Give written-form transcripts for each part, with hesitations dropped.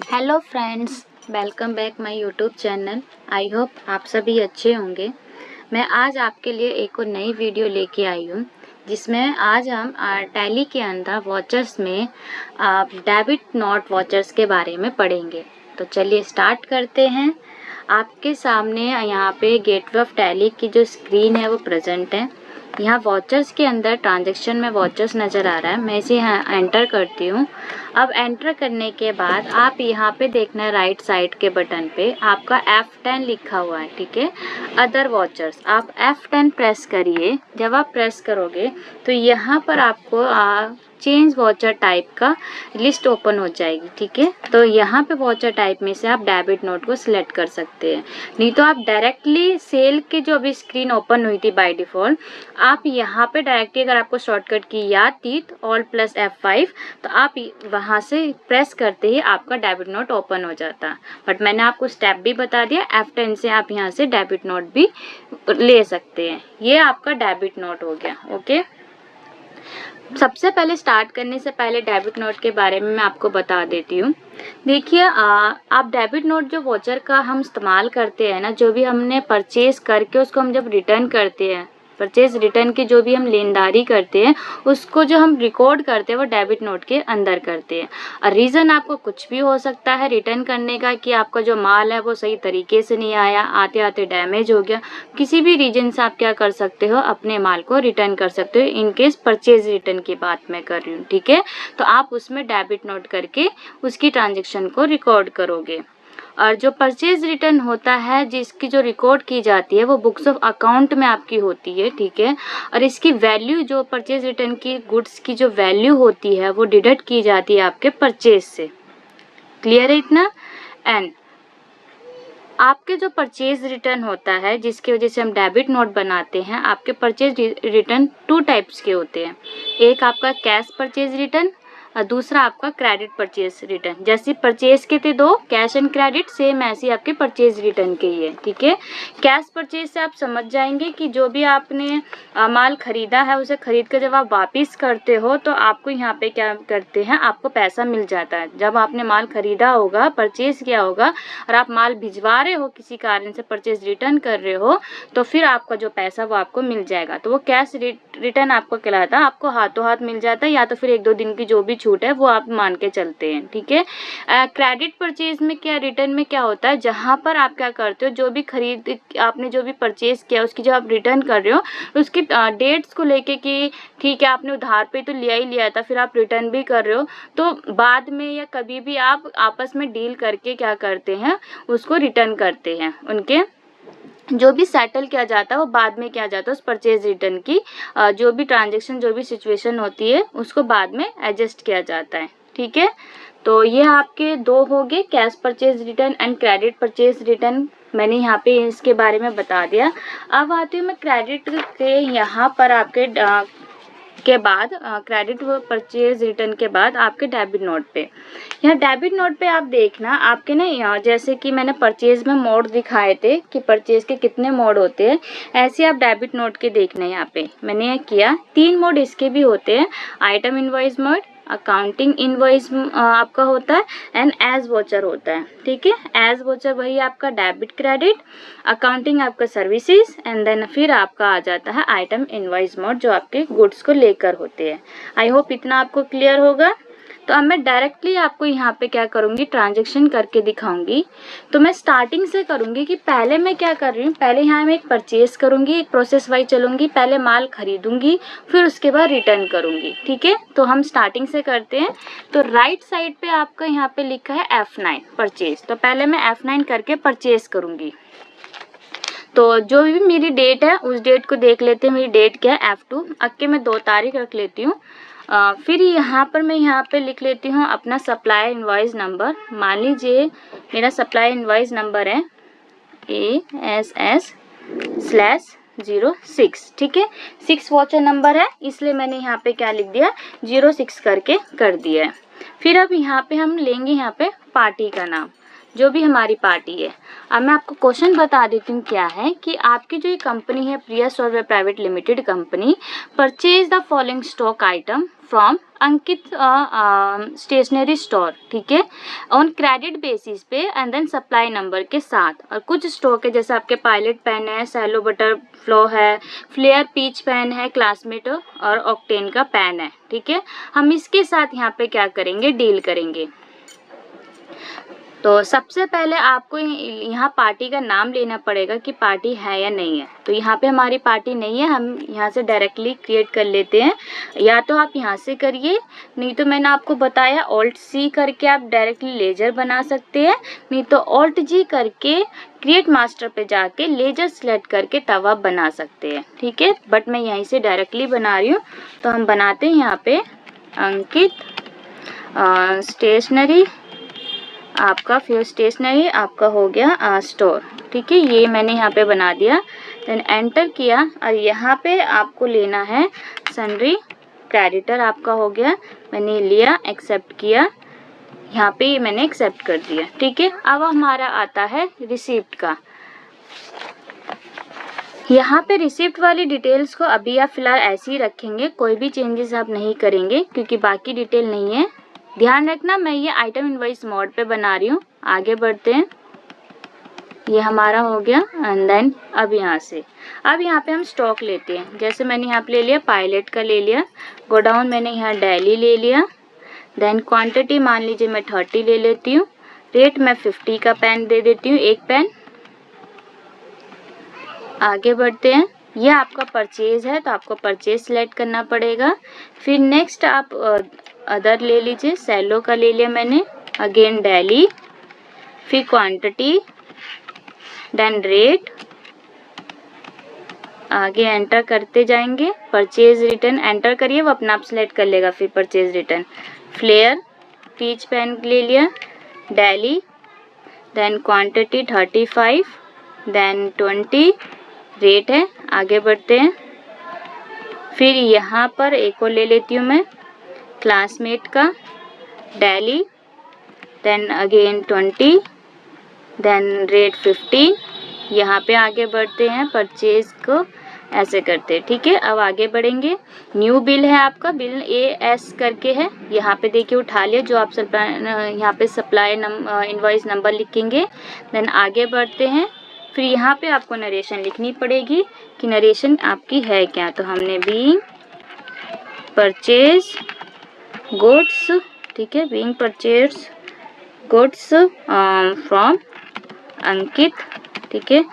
Hello friends, welcome back my YouTube channel. I hope आप सभी अच्छे होंगे। मैं आज आपके लिए एक और नई वीडियो लेके आई हूँ, जिसमें आज हम टैली के अंदर वॉचर्स में डेबिट नोट वॉचर्स के बारे में पढ़ेंगे। तो चलिए स्टार्ट करते हैं। आपके सामने यहाँ पे गेटवे ऑफ टैली की जो स्क्रीन है वो प्रेजेंट है। यहाँ वॉचर्स के अंदर ट्रांजैक्शन में वॉचर्स नज़र आ रहा है। मैं इसे यहाँ एंटर करती हूँ। अब एंटर करने के बाद आप यहाँ पे देखना है राइट साइड के बटन पे आपका F10 लिखा हुआ है, ठीक है। अदर वॉचर्स, आप F10 प्रेस करिए। जब आप प्रेस करोगे तो यहाँ पर आपको चेंज वॉचर टाइप का लिस्ट ओपन हो जाएगी, ठीक है। तो यहाँ पे वॉचर टाइप में से आप डेबिट नोट को सिलेक्ट कर सकते हैं, नहीं तो आप डायरेक्टली सेल की जो अभी स्क्रीन ओपन हुई थी बाय डिफ़ॉल्ट, आप यहाँ पे डायरेक्टली अगर आपको शॉर्टकट की याद थी ऑल प्लस F5 तो आप वहाँ से प्रेस करते ही आपका डेबिट नोट ओपन हो जाता। बट मैंने आपको स्टेप भी बता दिया, F10 से आप यहाँ से डेबिट नोट भी ले सकते हैं। ये आपका डेबिट नोट हो गया, ओके। सबसे पहले स्टार्ट करने से पहले डेबिट नोट के बारे में मैं आपको बता देती हूँ। देखिए, आप डेबिट नोट जो वॉचर का हम इस्तेमाल करते हैं ना, जो भी हमने परचेज करके उसको हम जब रिटर्न करते हैं, परचेज रिटर्न की जो भी हम लेनदारी करते हैं उसको जो हम रिकॉर्ड करते हैं वो डेबिट नोट के अंदर करते हैं। और रीज़न आपको कुछ भी हो सकता है रिटर्न करने का, कि आपका जो माल है वो सही तरीके से नहीं आया, आते आते डैमेज हो गया। किसी भी रीजन से आप क्या कर सकते हो, अपने माल को रिटर्न कर सकते हो। इन केस परचेज रिटर्न की बात मैं कर रही हूँ, ठीक है। तो आप उसमें डेबिट नोट करके उसकी ट्रांजेक्शन को रिकॉर्ड करोगे। और जो परचेज रिटर्न होता है जिसकी जो रिकॉर्ड की जाती है वो बुक्स ऑफ अकाउंट में आपकी होती है, ठीक है। और इसकी वैल्यू, जो परचेज रिटर्न की गुड्स की जो वैल्यू होती है वो डिडक्ट की जाती है आपके परचेज से। क्लियर है इतना। एंड आपके जो परचेज रिटर्न होता है जिसकी वजह से हम डेबिट नोट बनाते हैं, आपके परचेज रिटर्न 2 टाइप्स के होते हैं। एक आपका कैश परचेज रिटर्न और दूसरा आपका क्रेडिट परचेज रिटर्न। जैसे परचेज के थे 2, कैश एंड क्रेडिट, सेम ऐसे आपके परचेज रिटर्न के ही है, ठीक है। कैश परचेज से आप समझ जाएंगे कि जो भी आपने माल खरीदा है उसे खरीद कर जब आप वापस करते हो तो आपको यहाँ पे क्या करते हैं, आपको पैसा मिल जाता है। जब आपने माल खरीदा होगा, परचेज किया होगा और आप माल भिजवा रहे हो, किसी कारण से परचेज रिटर्न कर रहे हो, तो फिर आपका जो पैसा वो आपको मिल जाएगा। तो वो कैश रिटर्न आपको कहलाता है, आपको हाथों हाथ मिल जाता है, या तो फिर 1-2 दिन की जो भी छूट है वो आप मान के चलते हैं, ठीक है। क्रेडिट परचेज में क्या, रिटर्न में क्या होता है, जहां पर आप क्या करते हो, जो भी खरीद आपने जो भी परचेज किया उसकी जो आप रिटर्न कर रहे हो उसकी डेट्स को लेके कि ठीक है आपने उधार पे तो लिया ही लिया था, फिर आप रिटर्न भी कर रहे हो, तो बाद में या कभी भी आप आपस में डील करके क्या करते हैं, उसको रिटर्न करते हैं। उनके जो भी सेटल किया जाता है वो बाद में किया जाता है। उस परचेज रिटर्न की जो भी ट्रांजैक्शन, जो भी सिचुएशन होती है उसको बाद में एडजस्ट किया जाता है, ठीक है। तो ये आपके 2 हो गए, cash purchase return and credit purchase return. मैंने यहाँ पे इसके बारे में बता दिया। अब आती हूँ मैं क्रेडिट के यहाँ पर आपके के बाद क्रेडिट परचेज रिटर्न के बाद आपके डेबिट नोट पे। यहाँ डेबिट नोट पे आप देखना, आपके ना यहाँ जैसे कि मैंने परचेज में मोड दिखाए थे कि परचेज के कितने मोड होते हैं, ऐसे आप डेबिट नोट के देखना। यहाँ पे मैंने यह किया, 3 मोड इसके भी होते हैं। Item invoice mode, accounting invoice आपका होता है एंड एज वॉचर होता है, ठीक है। एज वॉचर वही आपका डेबिट क्रेडिट, अकाउंटिंग आपका सर्विसेज एंड देन फिर आपका आ जाता है आइटम इनवॉइस मोड जो आपके गुड्स को लेकर होते हैं। आई होप इतना आपको क्लियर होगा। तो अब मैं डायरेक्टली आपको यहाँ पे क्या करूँगी, ट्रांजैक्शन करके दिखाऊंगी। तो मैं स्टार्टिंग से करूँगी कि पहले मैं क्या कर रही हूँ, पहले यहाँ मैं एक परचेज करूँगी, एक प्रोसेस वाइज चलूँगी, पहले माल खरीदूंगी फिर उसके बाद रिटर्न करूँगी, ठीक है। तो हम स्टार्टिंग से करते हैं। तो राइट साइड पे आपका यहाँ पे लिखा है F9 परचेज। तो पहले मैं F9 करके परचेज करूँगी। तो जो भी मेरी डेट है उस डेट को देख लेते हैं। मेरी डेट क्या है, F2। अक्के मैं 2 तारीख रख लेती हूँ। फिर यहाँ पर मैं यहाँ पे लिख लेती हूँ अपना सप्लाई इनवॉइस नंबर। मान लीजिए मेरा सप्लाई इनवॉइस नंबर है ASS/06, ठीक है। 6 वॉचर नंबर है इसलिए मैंने यहाँ पे क्या लिख दिया, 06 करके कर दिया है। फिर अब यहाँ पे हम लेंगे यहाँ पे पार्टी का नाम। जो भी हमारी पार्टी है। अब मैं आपको क्वेश्चन बता देती हूँ क्या है कि आपकी जो ये कंपनी है Priya software private limited company purchase the following stock item from Ankit stationery store, ठीक है, ऑन क्रेडिट बेसिस पे एंड देन सप्लाई नंबर के साथ। और कुछ स्टॉक है जैसे आपके पायलट पेन है, सैलो बटरफ्लो है, फ्लेयर पीच पेन है, क्लासमेट और ऑक्टेन का पेन है, ठीक है। हम इसके साथ यहाँ पे क्या करेंगे, डील करेंगे। तो सबसे पहले आपको यहाँ पार्टी का नाम लेना पड़ेगा कि पार्टी है या नहीं है। तो यहाँ पे हमारी पार्टी नहीं है, हम यहाँ से डायरेक्टली क्रिएट कर लेते हैं। या तो आप यहाँ से करिए, नहीं तो मैंने आपको बताया ऑल्ट सी करके आप डायरेक्टली लेजर बना सकते हैं, नहीं तो ऑल्ट जी करके क्रिएट मास्टर पे जाके लेजर सेलेक्ट करके तब आप बना सकते हैं, ठीक है। बट मैं यहीं से डायरेक्टली बना रही हूँ। तो हम बनाते हैं यहाँ पे अंकित स्टेशनरी, आपका फिर स्टेशनरी आपका हो गया स्टोर, ठीक है। ये मैंने यहाँ पे बना दिया, देन एंटर किया। और यहाँ पे आपको लेना है सन्ड्री क्रेडिटर, आपका हो गया, मैंने लिया, एक्सेप्ट किया, यहाँ पे मैंने एक्सेप्ट कर दिया, ठीक है। अब हमारा आता है रिसिप्ट का। यहाँ पे रिसिप्ट वाली डिटेल्स को अभी आप फिलहाल ऐसे ही रखेंगे, कोई भी चेंजेस आप नहीं करेंगे क्योंकि बाकी डिटेल नहीं है। ध्यान रखना मैं ये आइटम इनवॉइस मोड पे बना रही हूँ। आगे बढ़ते हैं, ये हमारा हो गया। एंड देन अब यहाँ पे हम स्टॉक लेते हैं। जैसे मैंने यहाँ पे ले लिया पायलट का, ले लिया, गोडाउन मैंने यहाँ डेली ले लिया, देन क्वांटिटी मान लीजिए मैं 30 ले लेती हूँ, रेट मैं 50 का पेन दे देती हूँ, एक पेन। आगे बढ़ते हैं, ये आपका परचेज है तो आपको परचेज सेलेक्ट करना पड़ेगा। फिर नेक्स्ट आप अदर ले लीजिए, सेलो का ले लिया मैंने, अगेन डेली, फिर क्वांटिटी, देन रेट, आगे एंटर करते जाएंगे। परचेज रिटर्न एंटर करिए, वो अपना आप सेलेक्ट कर लेगा। फिर purchase return, Flair peach pen ले लिया, daily, then quantity 35, then 20, rate है। आगे बढ़ते हैं, फिर यहाँ पर एक और ले लेती हूँ मैं, क्लासमेट का, daily, then again 20, then rate 50। यहाँ पे आगे बढ़ते हैं, परचेज को ऐसे करते हैं, ठीक है। अब आगे बढ़ेंगे, न्यू बिल है आपका, बिल AS करके है, यहाँ पे देखिए उठा लिया, जो आप यहाँ पे सप्लाई इनवॉइस नंबर लिखेंगे। देन आगे बढ़ते हैं, फिर यहाँ पे आपको नरेशन लिखनी पड़ेगी कि नरेशन आपकी है क्या। तो हमने बीइंग परचेज गुड्स, ठीक है, बीइंग परचेज गुड्स फ्रॉम अंकित, ठीक है,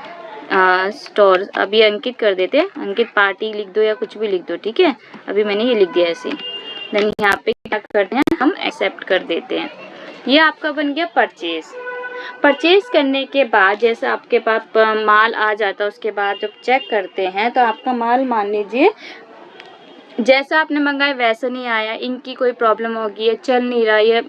स्टोर। अभी अंकित कर देते हैं, अंकित पार्टी लिख दो या कुछ भी लिख दो, ठीक है। अभी मैंने ये लिख दिया ऐसे। देन यहाँ पे क्या करते हैं, हम एक्सेप्ट कर देते हैं। ये आपका बन गया परचेज। परचेज करने के बाद जैसे आपके पास माल आ जाता है, उसके बाद जब चेक करते हैं तो आपका माल मान लीजिए जैसा आपने मंगाया वैसा नहीं आया, इनकी कोई प्रॉब्लम होगी, चल नहीं रहा, ये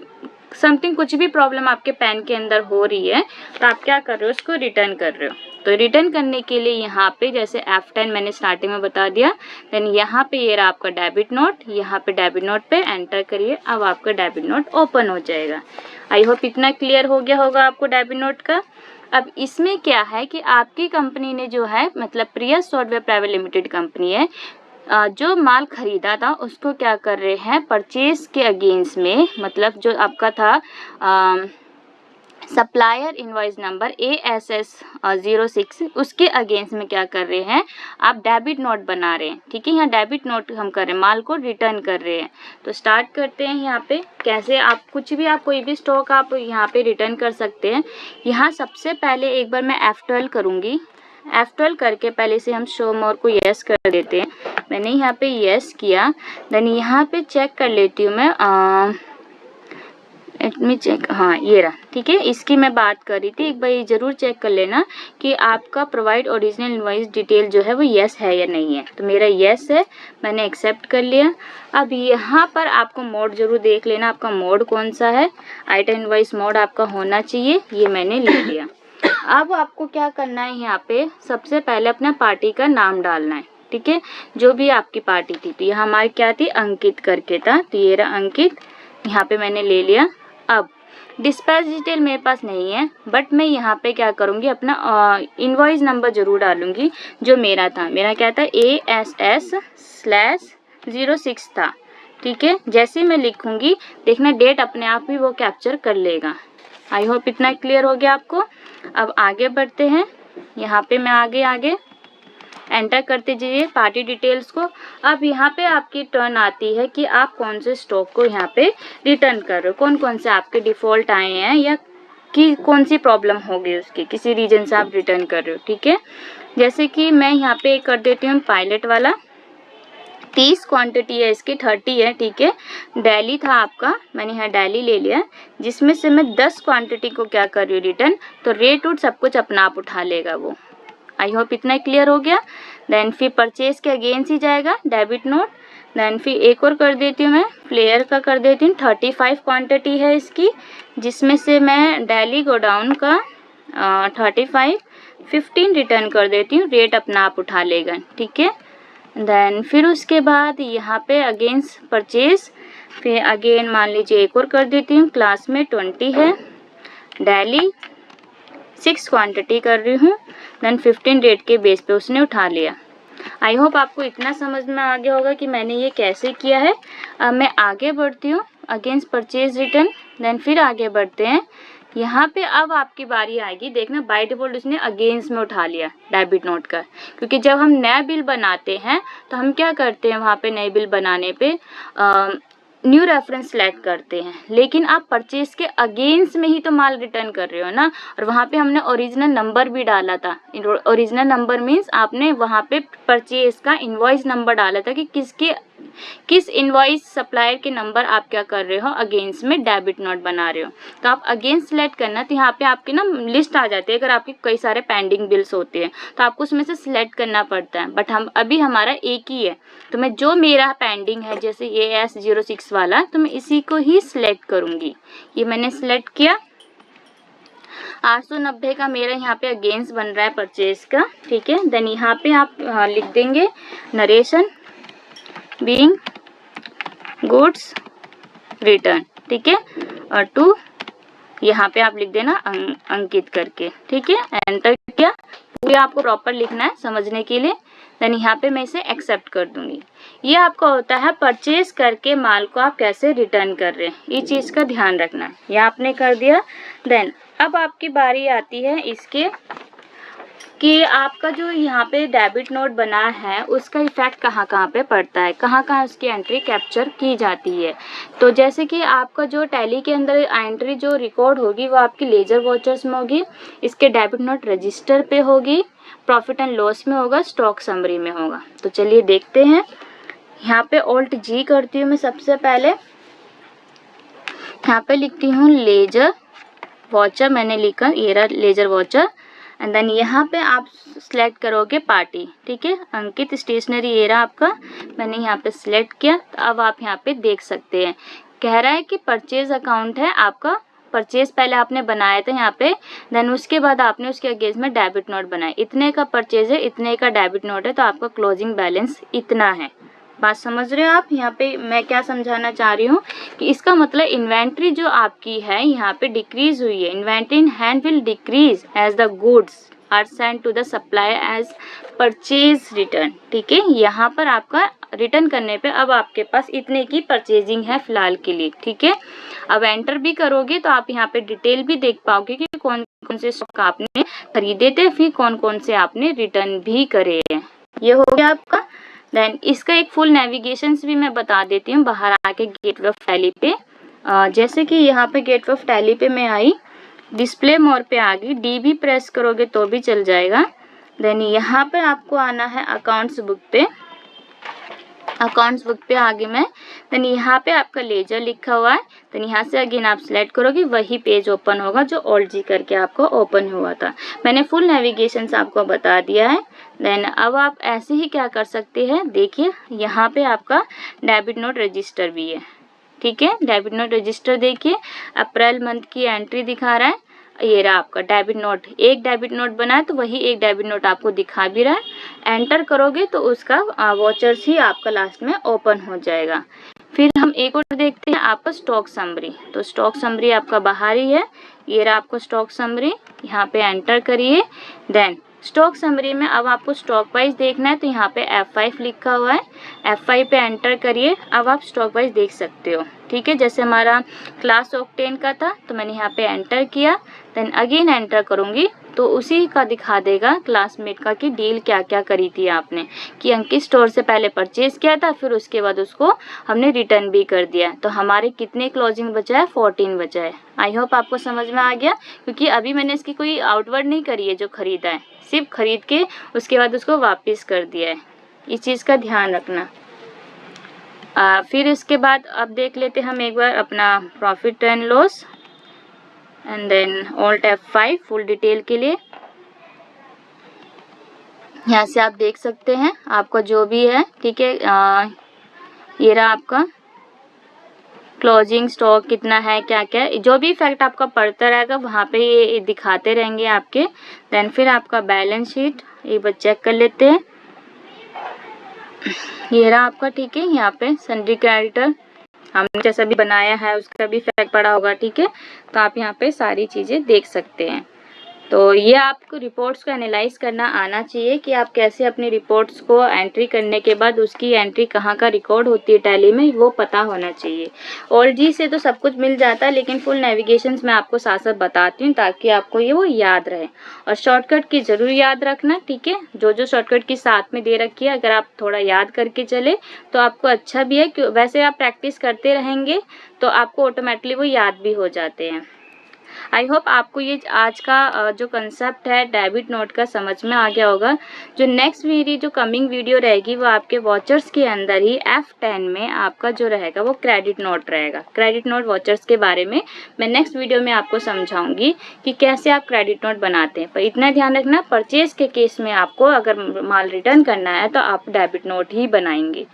समथिंग कुछ भी प्रॉब्लम आपके पेन के अंदर हो रही है, तो आप क्या कर रहे हो, उसको रिटर्न कर रहे हो। तो रिटर्न करने के लिए यहाँ पे जैसे F10 मैंने स्टार्टिंग में बता दिया, देन यहाँ पे ये रहा आपका डेबिट नोट, यहाँ पे डेबिट नोट पे एंटर करिए। अब आपका डेबिट नोट ओपन हो जाएगा। आई होप इतना क्लियर हो गया होगा आपको डेबिट नोट का। अब इसमें क्या है कि आपकी कंपनी ने जो है, मतलब प्रिया सॉफ्टवेयर प्राइवेट लिमिटेड कंपनी है, जो माल खरीदा था उसको क्या कर रहे हैं, परचेज के अगेंस्ट में, मतलब जो आपका था सप्लायर इनवॉइस नंबर ASS 06, उसके अगेंस्ट में क्या कर रहे हैं, आप डेबिट नोट बना रहे हैं, ठीक है। यहाँ डेबिट नोट हम कर रहे हैं, माल को रिटर्न कर रहे हैं। तो स्टार्ट करते हैं यहाँ पे कैसे, आप कुछ भी, आप कोई भी स्टॉक आप यहाँ पे रिटर्न कर सकते हैं। यहाँ सबसे पहले एक बार मैं F12 करूँगी, F12 करके पहले से हम शो मोर को यस कर देते हैं। मैंने यहाँ पे यस किया, देन यहाँ पे चेक कर लेती हूँ मैं, लेट मी चेक, हाँ ये रहा, ठीक है। इसकी मैं बात कर रही थी, एक बार ये जरूर चेक कर लेना कि आपका प्रोवाइड ओरिजिनल इनवॉइस डिटेल जो है वो यस है या नहीं है। तो मेरा यस है, मैंने एक्सेप्ट कर लिया। अब यहाँ पर आपको मोड जरूर देख लेना, आपका मोड कौन सा है, आइटम इनवॉइस मोड आपका होना चाहिए, ये मैंने ले लिया। अब आपको क्या करना है, यहाँ पे सबसे पहले अपना पार्टी का नाम डालना है, ठीक है, जो भी आपकी पार्टी थी। तो यहाँ हमारी क्या थी, अंकित करके था, तो ये रहा अंकित, यहाँ पे मैंने ले लिया। अब डिस्पैच डिटेल मेरे पास नहीं है, बट मैं यहाँ पे क्या करूँगी, अपना इनवॉइस नंबर ज़रूर डालूँगी जो मेरा था। मेरा क्या था, ASS/06 था। ठीक है, जैसे ही मैं लिखूँगी देखना डेट अपने आप ही वो कैप्चर कर लेगा। आई होप इतना क्लियर हो गया आपको। अब आगे बढ़ते हैं। यहाँ पे मैं आगे एंटर करते जाइए पार्टी डिटेल्स को। अब यहाँ पे आपकी टर्न आती है कि आप कौन से स्टॉक को यहाँ पे रिटर्न कर रहे हो, कौन कौन से आपके डिफ़ॉल्ट आए हैं या कि कौन सी प्रॉब्लम हो गई उसकी, किसी रीजन से आप रिटर्न कर रहे हो। ठीक है, जैसे कि मैं यहाँ पे कर देती हूँ पायलट वाला। 30 क्वांटिटी है इसकी, 30 है। ठीक है, डेली था आपका, मैंने यहाँ डेली ले लिया, जिसमें से मैं 10 क्वांटिटी को क्या कर रही हूँ रिटर्न, तो रेट उट सब कुछ अपना आप उठा लेगा वो। आई होप इतना क्लियर हो गया। देन फिर परचेज के अगेंस्ट ही जाएगा डेबिट नोट। देन फिर एक और कर देती हूँ, मैं प्लेयर का कर देती हूँ। 35 क्वांटिटी है इसकी, जिसमें से मैं डेली गोडाउन का 35 15 रिटर्न कर देती हूँ, रेट अपना आप उठा लेगा। ठीक है, देन फिर उसके बाद यहाँ पे अगेंस्ट परचेज, फिर अगेन मान लीजिए एक और कर देती हूँ, क्लास में 20 है, डेली 6 क्वांटिटी कर रही हूँ, देन 15 रेट के बेस पे उसने उठा लिया। आई होप आपको इतना समझ में आ गया होगा कि मैंने ये कैसे किया है। अब मैं आगे बढ़ती हूँ, अगेंस्ट परचेज रिटर्न, देन फिर आगे बढ़ते हैं। यहाँ पे अब आपकी बारी आएगी, देखना बाय डिफॉल्ट उसने अगेंस्ट में उठा लिया डेबिट नोट का, क्योंकि जब हम नया बिल बनाते हैं तो हम क्या करते हैं, वहाँ पे नए बिल बनाने पे न्यू रेफरेंस सेलेक्ट करते हैं, लेकिन आप परचेज के अगेंस्ट में ही तो माल रिटर्न कर रहे हो ना, और वहाँ पे हमने ओरिजिनल नंबर भी डाला था। ओरिजिनल नंबर मीन्स आपने वहाँ पे परचेज का इनवॉइस नंबर डाला था कि किस इनवॉइस सप्लायर के नंबर आप क्या कर रहे हो, अगेंस्ट में डेबिट नोट बना रहे हो। तो आप अगेंस्ट सेलेक्ट करना, तो यहाँ पे आपकी ना लिस्ट आ जाती है, अगर आपके कई सारे पेंडिंग बिल्स होते हैं तो आपको उसमें से सिलेक्ट करना पड़ता है, बट हम अभी हमारा एक ही है, तो मैं जो मेरा पेंडिंग है जैसे AS06 वाला, तो मैं इसी को ही सिलेक्ट करूँगी। ये मैंने सिलेक्ट किया। 890 का मेरा यहाँ पे अगेंस्ट बन रहा है परचेज का। ठीक है, देन यहाँ पे आप लिख देंगे नरेशन बीइंग गुड्स रिटर्न। ठीक है, और टू यहाँ पे आप लिख देना अंकित करके। ठीक है, एंटर किया। पूरे आपको प्रॉपर लिखना है समझने के लिए। देन यहाँ पे मैं इसे एक्सेप्ट कर दूंगी। ये आपका होता है परचेज करके माल को आप कैसे रिटर्न कर रहे हैं, ये चीज़ का ध्यान रखना है। ये आपने कर दिया। देन अब आपकी बारी आती है इसके कि आपका जो यहाँ पे डेबिट नोट बना है उसका इफेक्ट कहाँ कहाँ पे पड़ता है, कहाँ कहाँ उसकी एंट्री कैप्चर की जाती है। तो जैसे कि आपका जो टैली के अंदर एंट्री जो रिकॉर्ड होगी वो आपकी लेजर वॉचर्स में होगी, इसके डेबिट नोट रजिस्टर पे होगी, प्रॉफिट एंड लॉस में होगा, स्टॉक समरी में होगा। तो चलिए देखते हैं। यहाँ पे Alt G करती हूँ मैं सबसे पहले। यहाँ पे लिखती हूँ लेजर वॉचर, मैंने लिखा ये रहा लेजर वॉचर। एंड देन यहाँ पे आप सिलेक्ट करोगे पार्टी। ठीक है, अंकित स्टेशनरी ये रहा आपका, मैंने यहाँ पे सिलेक्ट किया। तो अब आप यहाँ पे देख सकते हैं, कह रहा है कि परचेज अकाउंट है आपका, परचेज पहले आपने बनाया था यहाँ पे, देन उसके बाद आपने उसके अगेंस्ट में डेबिट नोट बनाया, इतने का परचेज है, इतने का डेबिट नोट है, तो आपका क्लोजिंग बैलेंस इतना है। बात समझ रहे हो आप? यहाँ पे मैं क्या समझाना चाह रही हूँ कि इसका मतलब इन्वेंट्री जो आपकी है यहाँ पे डिक्रीज हुई है। Inventory in hand will decrease as the goods are send to the supplier as purchase return. ठीक है, यहाँ पर आपका रिटर्न करने पे अब आपके पास इतने की परचेजिंग है फिलहाल के लिए। ठीक है, अब एंटर भी करोगे तो आप यहाँ पे डिटेल भी देख पाओगे कि कौन कौन से स्टॉक आपने खरीदे थे, फिर कौन कौन से आपने रिटर्न भी करे हैं। ये हो गया आपका। देन इसका एक फुल नेविगेशंस भी मैं बता देती हूँ बाहर आके गेटवे ऑफ टैली पे। जैसे कि यहाँ पे गेटवे ऑफ टैली पे मैं आई, डिस्प्ले मोर पे आ गई, डी भी प्रेस करोगे तो भी चल जाएगा। देन यहाँ पे आपको आना है अकाउंट्स बुक पे। अकाउंट्स बुक पे आगे मैं, देन यहाँ पे आपका लेजर लिखा हुआ है, तो यहाँ से अगेन आप सिलेक्ट करोगे, वही पेज ओपन होगा जो Alt G करके आपको ओपन हुआ था। मैंने फुल नेविगेशन आपको बता दिया है। देन अब आप ऐसे ही क्या कर सकते हैं, देखिए यहाँ पे आपका डेबिट नोट रजिस्टर भी है। ठीक है, डेबिट नोट रजिस्टर देखिए, अप्रैल मंथ की एंट्री दिखा रहा है। ये रहा आपका डेबिट नोट, एक डेबिट नोट बना है तो वही एक डेबिट नोट आपको दिखा भी रहा है। एंटर करोगे तो उसका वॉचर्स ही आपका लास्ट में ओपन हो जाएगा। फिर हम एक और देखते हैं आपका स्टॉक समरी। तो स्टॉक समरी आपका बाहर ही है, ये रहा आपको स्टॉक समरी, यहाँ पे एंटर करिए। देन स्टॉक समरी में अब आपको स्टॉक वाइज देखना है, तो यहाँ पे F5 लिखा हुआ है, F5 पे एंटर करिए। अब आप स्टॉक वाइज देख सकते हो, ठीक है। जैसे हमारा क्लास ऑक्टेन का था तो मैंने यहाँ पे एंटर किया, देन अगेन एंटर करूँगी तो उसी का दिखा देगा क्लासमेट का कि डील क्या क्या करी थी आपने, कि अंकित स्टोर से पहले परचेज किया था, फिर उसके बाद उसको हमने रिटर्न भी कर दिया। तो हमारे कितने क्लोजिंग बचा है, 14 बचा है। आई होप आपको समझ में आ गया, क्योंकि अभी मैंने इसकी कोई आउटवर्ड नहीं करी है जो खरीदा है, सिर्फ खरीद के उसके बाद उसको वापस कर दिया है। इस चीज़ का ध्यान रखना। फिर इसके बाद अब देख लेते हम एक बार अपना profit and loss, and then Alt F5 full detail के लिए। यहाँ से आप देख सकते हैं आपका जो भी है, ठीक है। ये रहा आपका क्लोजिंग स्टॉक कितना है, क्या क्या जो भी फैक्ट आपका पड़ता रहेगा वहाँ पे ये दिखाते रहेंगे आपके। देन फिर आपका बैलेंस शीट एक बार चेक कर लेते हैं। ये रहा आपका, ठीक है। यहाँ पे सन्ड्री क्रेडिटर हमने जैसा भी बनाया है उसका भी फैक्ट पड़ा होगा, ठीक है। तो आप यहाँ पे सारी चीज़ें देख सकते हैं। तो ये आपको रिपोर्ट्स को एनालाइज करना आना चाहिए कि आप कैसे अपनी रिपोर्ट्स को एंट्री करने के बाद उसकी एंट्री कहाँ का रिकॉर्ड होती है टैली में, वो पता होना चाहिए। ऑल जी से तो सब कुछ मिल जाता है, लेकिन फुल नेविगेशंस मैं आपको साथ साथ बताती हूँ ताकि आपको ये वो याद रहे। और शॉर्टकट की ज़रूर याद रखना, ठीक है। जो शॉर्टकट की साथ में दे रखी है अगर आप थोड़ा याद करके चले तो आपको अच्छा भी है, वैसे आप प्रैक्टिस करते रहेंगे तो आपको ऑटोमेटिकली वो याद भी हो जाते हैं। आई होप आपको ये आज का जो कंसेप्ट है डेबिट नोट का समझ में आ गया होगा। जो नेक्स्ट मेरी जो कमिंग वीडियो रहेगी वो आपके वॉचर्स के अंदर ही F10 में आपका जो रहेगा वो क्रेडिट नोट रहेगा। क्रेडिट नोट वॉचर्स के बारे में मैं नेक्स्ट वीडियो में आपको समझाऊंगी कि कैसे आप क्रेडिट नोट बनाते हैं। पर इतना ध्यान रखना, परचेज के केस में आपको अगर माल रिटर्न करना है तो आप डेबिट नोट ही बनाएंगे,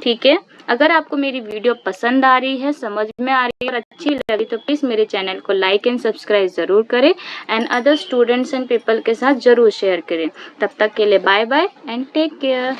ठीक है। अगर आपको मेरी वीडियो पसंद आ रही है, समझ में आ रही है और अच्छी लगी तो प्लीज़ मेरे चैनल को लाइक एंड सब्सक्राइब ज़रूर करें, and other students and people के साथ ज़रूर शेयर करें। तब तक के लिए bye bye and take care.